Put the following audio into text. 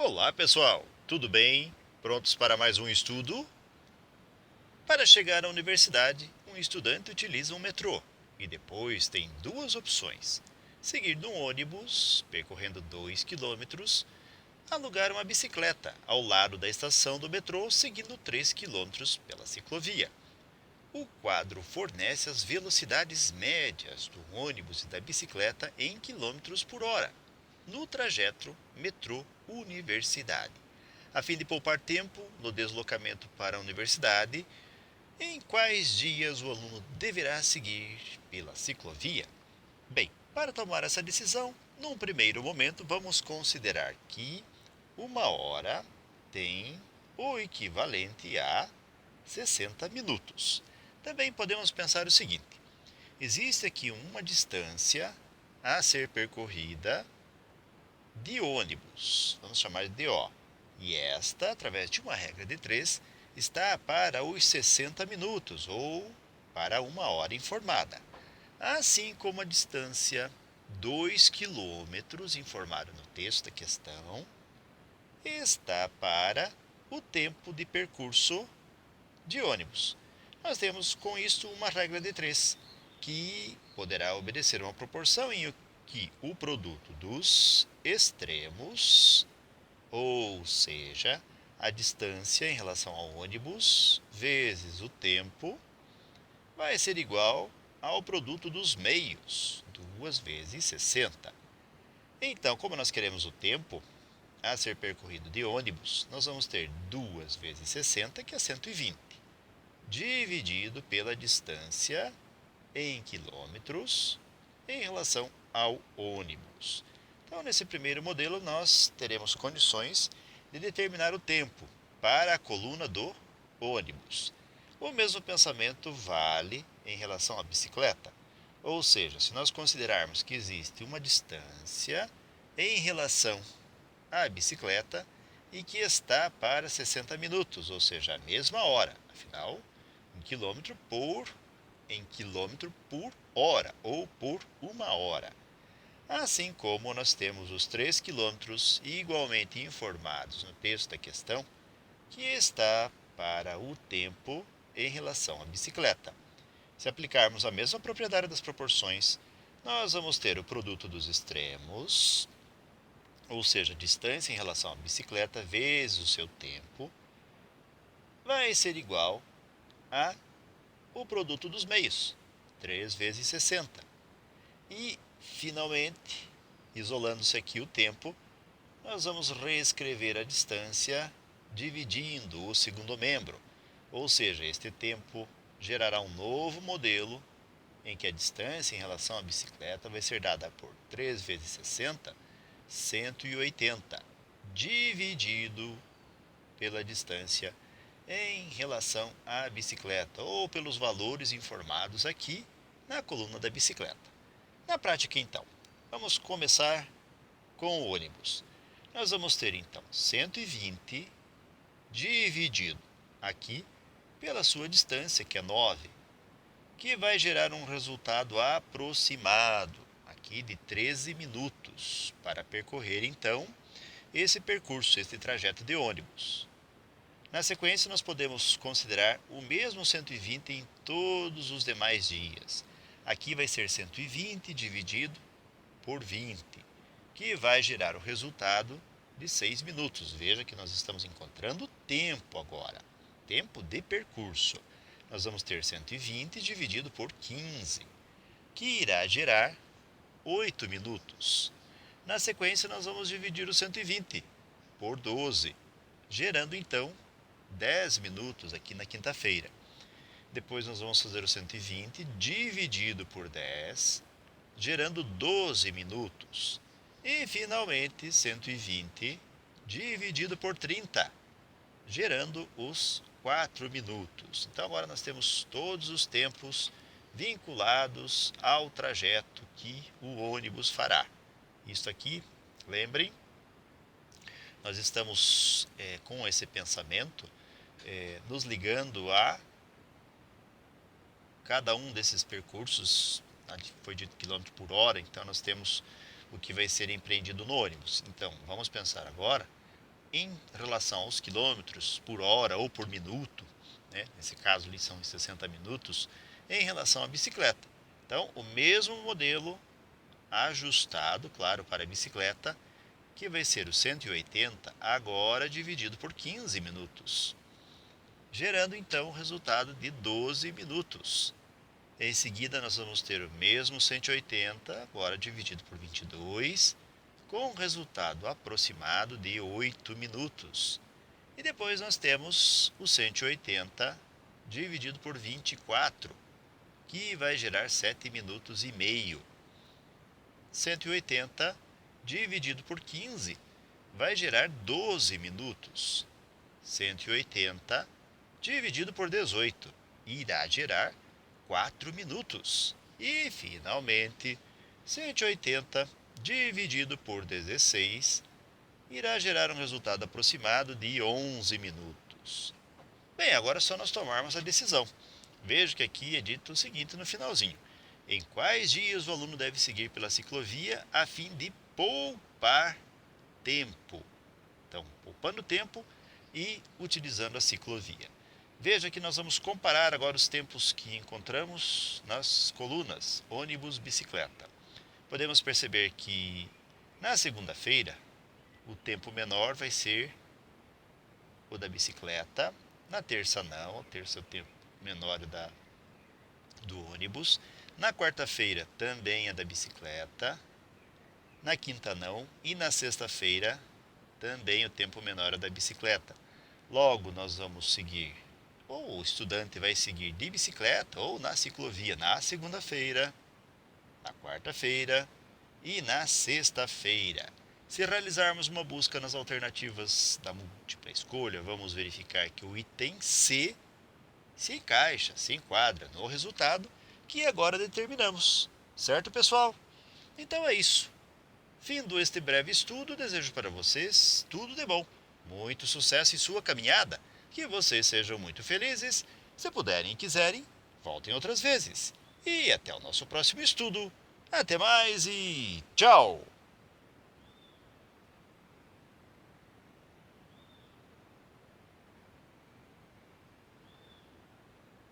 Olá, pessoal! Tudo bem? Prontos para mais um estudo? Para chegar à universidade, um estudante utiliza um metrô e depois tem duas opções: seguir num ônibus, percorrendo 2 quilômetros, alugar uma bicicleta ao lado da estação do metrô, seguindo 3 quilômetros pela ciclovia. O quadro fornece as velocidades médias do ônibus e da bicicleta em quilômetros por hora, no trajeto metrô-universidade. A fim de poupar tempo no deslocamento para a universidade, em quais dias o aluno deverá seguir pela ciclovia? Bem, para tomar essa decisão, num primeiro momento vamos considerar que uma hora tem o equivalente a 60 minutos. Também podemos pensar o seguinte: existe aqui uma distância a ser percorrida de ônibus, vamos chamar de O. E esta, através de uma regra de 3, está para os 60 minutos ou para uma hora informada. Assim como a distância 2 quilômetros, informado no texto da questão, está para o tempo de percurso de ônibus. Nós temos com isso uma regra de 3, que poderá obedecer uma proporção em que o produto dos extremos, ou seja, a distância em relação ao ônibus vezes o tempo, vai ser igual ao produto dos meios, 2 vezes 60. Então, como nós queremos o tempo a ser percorrido de ônibus, nós vamos ter 2 vezes 60, que é 120, dividido pela distância em quilômetros em relação ao ônibus. Então, nesse primeiro modelo, nós teremos condições de determinar o tempo para a coluna do ônibus. O mesmo pensamento vale em relação à bicicleta. Ou seja, se nós considerarmos que existe uma distância em relação à bicicleta e que está para 60 minutos, ou seja, a mesma hora, afinal, em quilômetro por hora ou por uma hora. Assim como nós temos os 3 quilômetros igualmente informados no texto da questão, que está para o tempo em relação à bicicleta. Se aplicarmos a mesma propriedade das proporções, nós vamos ter o produto dos extremos, ou seja, distância em relação à bicicleta vezes o seu tempo, vai ser igual a o produto dos meios, 3 vezes 60. E, finalmente, isolando-se aqui o tempo, nós vamos reescrever a distância dividindo o segundo membro, ou seja, este tempo gerará um novo modelo em que a distância em relação à bicicleta vai ser dada por 3 vezes 60, 180, dividido pela distância em relação à bicicleta, ou pelos valores informados aqui na coluna da bicicleta. Na prática, então, vamos começar com o ônibus. Nós vamos ter, então, 120 dividido aqui pela sua distância, que é 9, que vai gerar um resultado aproximado aqui de 13 minutos para percorrer, então, esse percurso, esse trajeto de ônibus. Na sequência, nós podemos considerar o mesmo 120 em todos os demais dias. Aqui vai ser 120 dividido por 20, que vai gerar o resultado de 6 minutos. Veja que nós estamos encontrando tempo agora, tempo de percurso. Nós vamos ter 120 dividido por 15, que irá gerar 8 minutos. Na sequência, nós vamos dividir o 120 por 12, gerando então 10 minutos aqui na quinta-feira. Depois nós vamos fazer o 120 dividido por 10, gerando 12 minutos. E finalmente 120 dividido por 30, gerando os 4 minutos. Então agora nós temos todos os tempos vinculados ao trajeto que o ônibus fará. Isso aqui, lembrem, nós estamos com esse pensamento nos ligando a cada um desses percursos. Foi dito quilômetro por hora, então nós temos o que vai ser empreendido no ônibus. Então, vamos pensar agora em relação aos quilômetros por hora ou por minuto, né? Nesse caso ali são 60 minutos, em relação à bicicleta. Então, o mesmo modelo ajustado, claro, para a bicicleta, que vai ser o 180 agora dividido por 15 minutos, gerando então o resultado de 12 minutos. Em seguida, nós vamos ter o mesmo 180, agora dividido por 22, com um resultado aproximado de 8 minutos. E depois nós temos o 180 dividido por 24, que vai gerar 7 minutos e meio. 180 dividido por 15 vai gerar 12 minutos. 180 dividido por 18 irá gerar 4 minutos. E, finalmente, 180 dividido por 16 irá gerar um resultado aproximado de 11 minutos. Bem, agora é só nós tomarmos a decisão. Veja que aqui é dito o seguinte no finalzinho: em quais dias o aluno deve seguir pela ciclovia a fim de poupar tempo. Então, poupando tempo e utilizando a ciclovia. Veja que nós vamos comparar agora os tempos que encontramos nas colunas ônibus, bicicleta. Podemos perceber que na segunda-feira o tempo menor vai ser o da bicicleta, na terça não, a terça é o tempo menor do ônibus, na quarta-feira também é da bicicleta, na quinta não e na sexta-feira também o tempo menor é da bicicleta. Logo, nós vamos seguir, ou o estudante vai seguir de bicicleta ou na ciclovia na segunda-feira, na quarta-feira e na sexta-feira. Se realizarmos uma busca nas alternativas da múltipla escolha, vamos verificar que o item C se encaixa, se enquadra no resultado que agora determinamos. Certo, pessoal? Então é isso. Findo este breve estudo, desejo para vocês tudo de bom, muito sucesso em sua caminhada, que vocês sejam muito felizes. Se puderem e quiserem, voltem outras vezes. E até o nosso próximo estudo. Até mais e tchau!